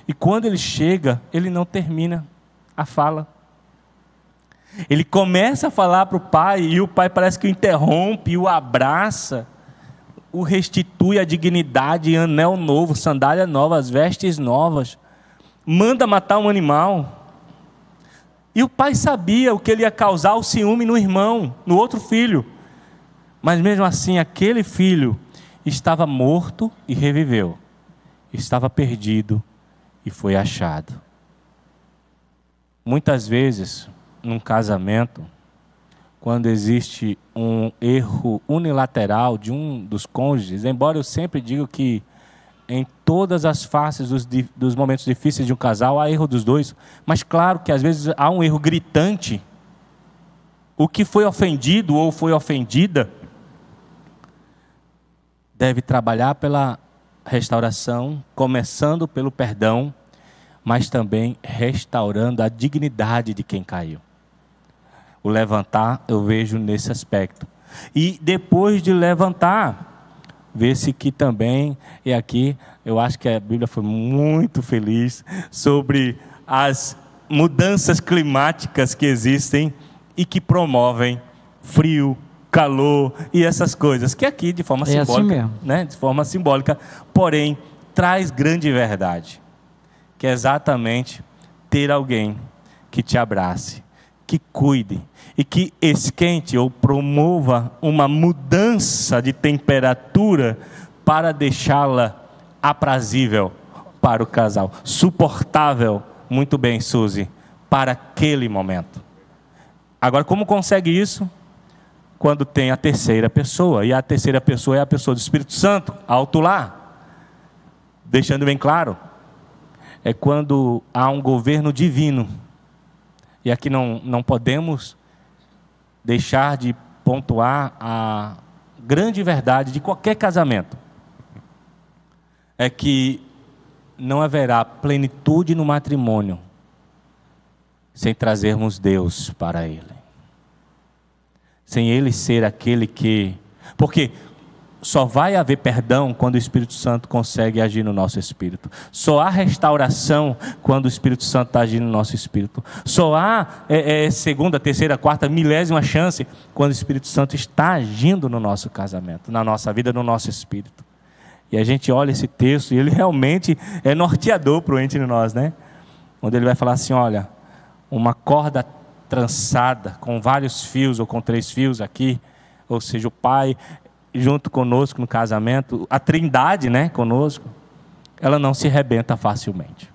E quando ele chega, ele não termina a fala. Ele começa a falar para o pai e o pai parece que o interrompe, o abraça, o restitui a dignidade, anel novo, sandália nova, as vestes novas, manda matar um animal. E o pai sabia o que ele ia causar, o ciúme no irmão, no outro filho. Mas mesmo assim, aquele filho estava morto e reviveu. Estava perdido e foi achado. Muitas vezes, num casamento, quando existe um erro unilateral de um dos cônjuges, embora eu sempre digo que em todas as faces dos momentos difíceis de um casal há erro dos dois, mas claro que às vezes há um erro gritante. O que foi ofendido ou foi ofendida deve trabalhar pela restauração, começando pelo perdão, mas também restaurando a dignidade de quem caiu. O levantar eu vejo nesse aspecto. E depois de levantar, vê-se que também, e aqui eu acho que a Bíblia foi muito feliz sobre as mudanças climáticas que existem e que promovem frio, calor e essas coisas, que aqui de forma simbólica, assim mesmo, né? De forma simbólica, porém traz grande verdade, que é exatamente ter alguém que te abrace, que cuide e que esquente ou promova uma mudança de temperatura para deixá-la aprazível para o casal, suportável, muito bem, Suzy, para aquele momento. Agora, como consegue isso? Quando tem a terceira pessoa, e a terceira pessoa é a pessoa do Espírito Santo, alto lá, deixando bem claro, é quando há um governo divino, e aqui não podemos deixar de pontuar a grande verdade de qualquer casamento, é que não haverá plenitude no matrimônio sem trazermos Deus para ele. Sem ele ser aquele que... Porque só vai haver perdão quando o Espírito Santo consegue agir no nosso espírito. Só há restauração quando o Espírito Santo está agindo no nosso espírito. Só há segunda, terceira, quarta, milésima chance quando o Espírito Santo está agindo no nosso casamento, na nossa vida, no nosso espírito. E a gente olha esse texto e ele realmente é norteador para o entre nós, né? Onde ele vai falar assim, olha, uma corda trançada com vários fios ou com 3 fios aqui, ou seja, o pai junto conosco no casamento, a trindade, né, conosco, ela não se rebenta facilmente,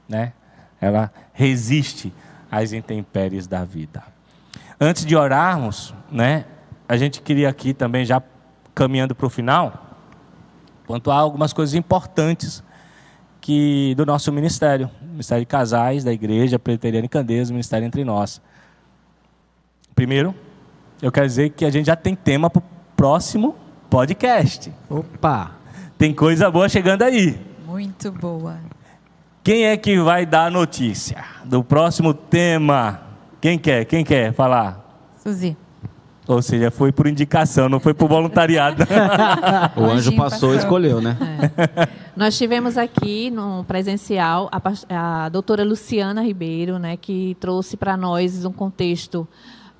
né? Ela resiste às intempéries da vida. Antes de orarmos, né, a gente queria aqui também, já caminhando para o final, pontuar algumas coisas importantes do nosso ministério, Ministério de Casais, da Igreja Presbiteriana em Candeias, o Ministério Entre Nós. Primeiro, eu quero dizer que a gente já tem tema para o próximo podcast. Opa! Tem coisa boa chegando aí. Muito boa. Quem é que vai dar a notícia do próximo tema? Quem quer falar? Suzy. Ou seja, foi por indicação, não foi por voluntariado. O anjo passou e escolheu, né? Nós tivemos aqui no presencial a doutora Luciana Ribeiro, né, que trouxe para nós um contexto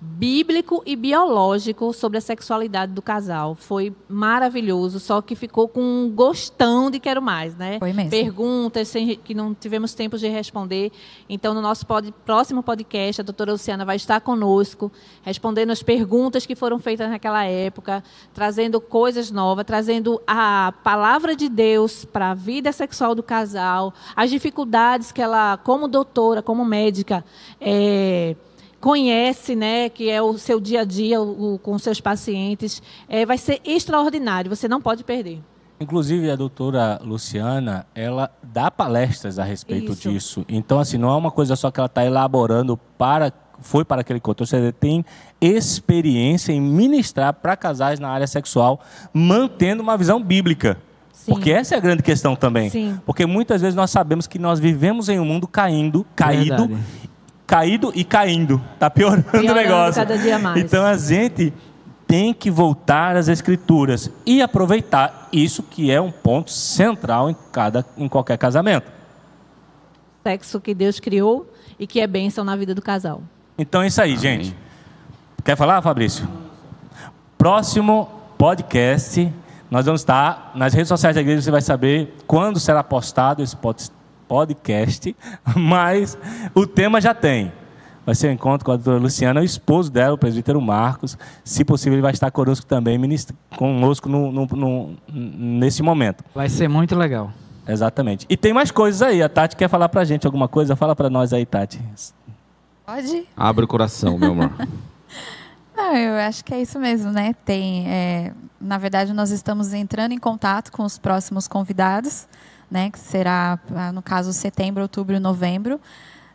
bíblico e biológico sobre a sexualidade do casal. Foi maravilhoso, só que ficou com um gostão de quero mais, né? Foi mesmo. Perguntas que não tivemos tempo de responder. Então, no nosso próximo podcast, a doutora Luciana vai estar conosco, respondendo as perguntas que foram feitas naquela época, trazendo coisas novas, trazendo a palavra de Deus para a vida sexual do casal, as dificuldades que ela, como doutora, como médica, conhece, né, que é o seu dia a dia com seus pacientes. Vai ser extraordinário, você não pode perder. Inclusive, a doutora Luciana, ela dá palestras a respeito Isso. disso. Então, assim, não é uma coisa só que ela está elaborando foi para aquele contexto. Você tem experiência em ministrar para casais na área sexual, mantendo uma visão bíblica. Sim. Porque essa é a grande questão também. Sim. Porque muitas vezes nós sabemos que nós vivemos em um mundo caído e caindo. Está piorando o negócio. Cada dia mais. Então a gente tem que voltar às Escrituras e aproveitar isso, que é um ponto central em qualquer casamento. Sexo que Deus criou e que é bênção na vida do casal. Então é isso aí, gente. Quer falar, Fabrício? Próximo podcast, nós vamos estar nas redes sociais da igreja, você vai saber quando será postado esse podcast, mas o tema já tem. Vai ser um encontro com a doutora Luciana, o esposo dela, o presbítero Marcos. Se possível, ele vai estar conosco também, conosco nesse momento. Vai ser muito legal. Exatamente. E tem mais coisas aí. A Tati quer falar pra gente alguma coisa? Fala pra nós aí, Tati. Pode? Abre o coração, meu amor. Não, eu acho que é isso mesmo, né? Na verdade, nós estamos entrando em contato com os próximos convidados, né? Que será, no caso, setembro, outubro e novembro.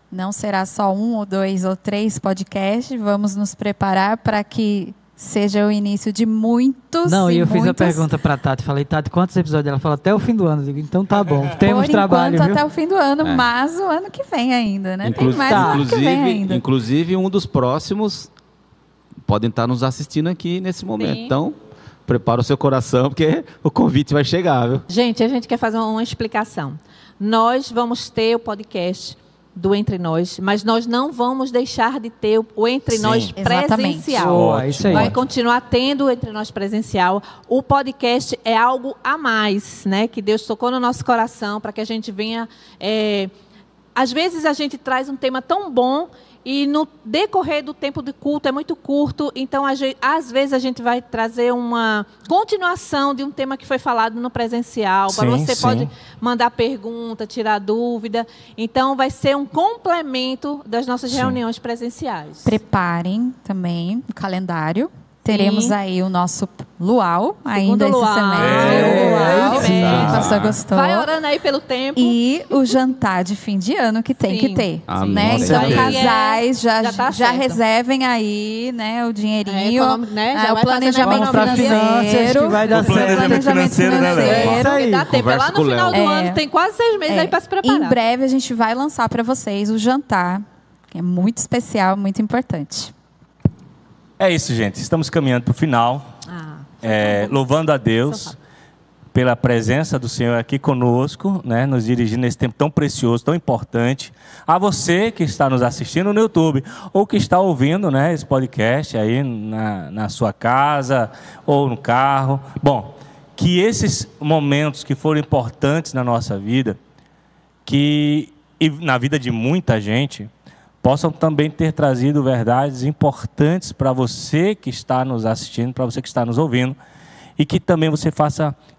Não será só 1 ou 2 ou 3 podcasts. Vamos nos preparar para que seja o início de muitos. Não, e eu muitos... fiz a pergunta para a Tati. Falei, Tati, quantos episódios? Ela falou, até o fim do ano. Eu digo, então tá bom, temos trabalho, viu? Até o fim do ano, mas o ano que vem ainda, né? Tem mais tá. o ano que vem ainda. Inclusive, um dos próximos podem estar nos assistindo aqui nesse momento. Sim. Então, prepara o seu coração, porque o convite vai chegar, viu? Gente, a gente quer fazer uma explicação. Nós vamos ter o podcast do Entre Nós, mas nós não vamos deixar de ter o Entre Nós presencial. Boa, isso aí. Vai continuar tendo o Entre Nós presencial. O podcast é algo a mais, né? Que Deus tocou no nosso coração para que a gente venha... Às vezes a gente traz um tema tão bom e no decorrer do tempo de culto é muito curto, então às vezes a gente vai trazer uma continuação de um tema que foi falado no presencial. Você pode mandar pergunta, tirar dúvida. Então vai ser um complemento das nossas reuniões presenciais. Preparem também o calendário. Teremos aí o nosso luau ainda esse semestre. Luau, pastor gostou. Vai orando aí pelo tempo. E o jantar de fim de ano que tem que ter. Né? Então, casais, já reservem aí, né, o dinheirinho. O planejamento financeiro. Que vai dar certo. Planejamento financeiro. Dá tempo. Lá no final do ano, tem quase 6 meses aí para se preparar. Em breve a gente vai lançar para vocês o jantar, que é muito especial, muito importante. É isso, gente. Estamos caminhando para o final. Louvando a Deus pela presença do Senhor aqui conosco, né, nos dirigindo nesse tempo tão precioso, tão importante. A você que está nos assistindo no YouTube ou que está ouvindo, né, esse podcast aí na sua casa ou no carro. Bom, que esses momentos que foram importantes na nossa vida, e na vida de muita gente, possam também ter trazido verdades importantes para você que está nos assistindo, para você que está nos ouvindo, e que também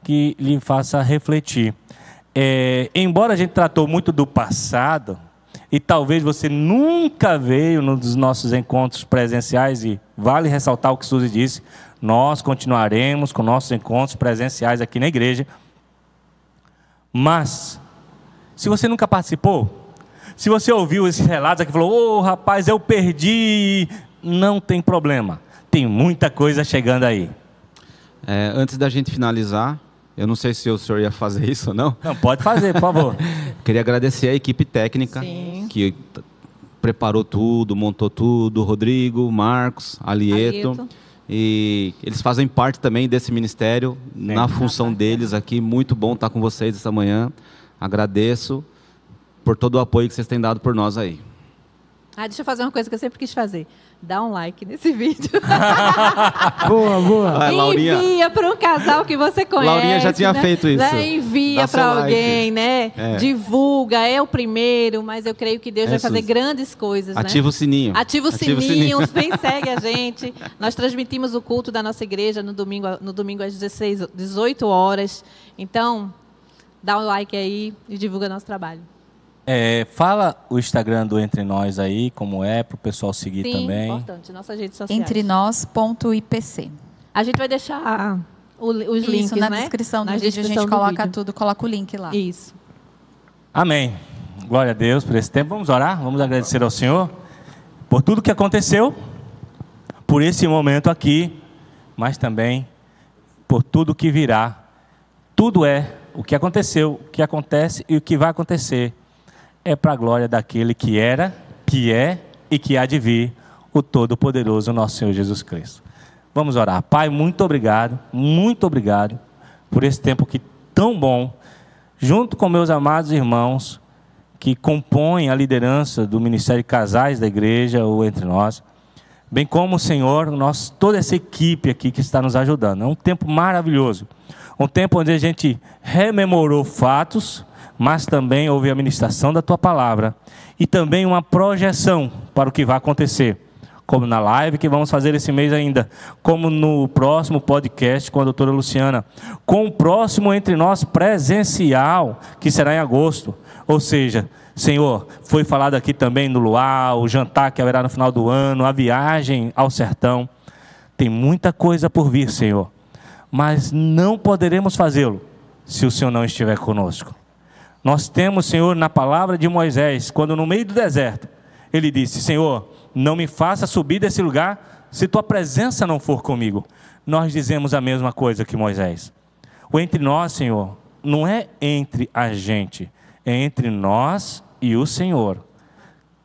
que lhe faça refletir. Embora a gente tratou muito do passado, e talvez você nunca veio num dos nossos encontros presenciais, e vale ressaltar o que Suzy disse, nós continuaremos com nossos encontros presenciais aqui na igreja. Mas, se você nunca participou, se você ouviu esses relatos aqui e falou, rapaz, eu perdi, não tem problema. Tem muita coisa chegando aí. Antes da gente finalizar, eu não sei se o senhor ia fazer isso ou não. Não, pode fazer, por favor. Queria agradecer a equipe técnica que preparou tudo, montou tudo, Rodrigo, Marcos, Alieto. E eles fazem parte também desse ministério, na função deles aqui. Muito bom estar com vocês essa manhã. Agradeço por todo o apoio que vocês têm dado por nós aí. Deixa eu fazer uma coisa que eu sempre quis fazer. Dá um like nesse vídeo. Boa. Envia para um casal que você conhece. Laurinha já tinha feito isso. Envia para alguém, né? Divulga, é o primeiro, mas eu creio que Deus vai fazer grandes coisas. Ativa o sininho. Ativa o sininho, vem, segue a gente. Nós transmitimos o culto da nossa igreja no domingo às 18 horas. Então, dá um like aí e divulga nosso trabalho. Fala o Instagram do Entre Nós aí, como para o pessoal seguir também. Sim, importante, nossas redes sociais. Entrenós.ipc. A gente vai deixar os links, na descrição do vídeo, a gente coloca tudo, coloca o link lá. Isso. Amém. Glória a Deus por esse tempo. Vamos orar, vamos agradecer ao Senhor por tudo que aconteceu, por esse momento aqui, mas também por tudo que virá. Tudo o que aconteceu, o que acontece e o que vai acontecer. É para a glória daquele que era, que é e que há de vir, o Todo-Poderoso, nosso Senhor Jesus Cristo. Vamos orar. Pai, muito obrigado por esse tempo aqui tão bom, junto com meus amados irmãos que compõem a liderança do Ministério de Casais da Igreja ou Entre Nós, bem como, Senhor, toda essa equipe aqui que está nos ajudando. É um tempo maravilhoso, um tempo onde a gente rememorou fatos, mas também houve a ministração da Tua Palavra e também uma projeção para o que vai acontecer, como na live que vamos fazer esse mês ainda, como no próximo podcast com a doutora Luciana, com o próximo Entre Nós presencial, que será em agosto. Ou seja, Senhor, foi falado aqui também no luau, o jantar que haverá no final do ano, a viagem ao sertão. Tem muita coisa por vir, Senhor, mas não poderemos fazê-lo se o Senhor não estiver conosco. Nós temos, Senhor, na palavra de Moisés, quando no meio do deserto, ele disse, Senhor, não me faça subir desse lugar se Tua presença não for comigo. Nós dizemos a mesma coisa que Moisés. O entre nós, Senhor, não é entre a gente, é entre nós e o Senhor,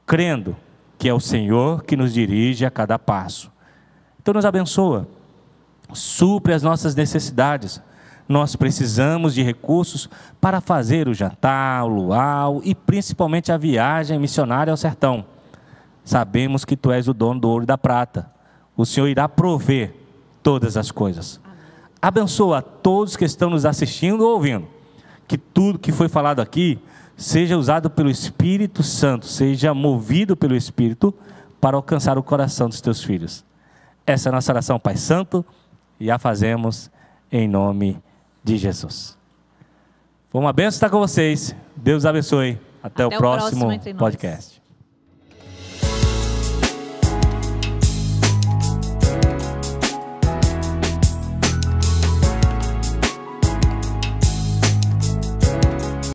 crendo que é o Senhor que nos dirige a cada passo. Então nos abençoa, supre as nossas necessidades. Nós precisamos de recursos para fazer o jantar, o luau e principalmente a viagem missionária ao sertão. Sabemos que Tu és o dono do ouro e da prata. O Senhor irá prover todas as coisas. Abençoa a todos que estão nos assistindo ou ouvindo. Que tudo que foi falado aqui seja usado pelo Espírito Santo, seja movido pelo Espírito para alcançar o coração dos Teus filhos. Essa é a nossa oração, Pai Santo, e a fazemos em nome de Jesus. Foi uma bênção estar com vocês. Deus abençoe. Até o próximo podcast.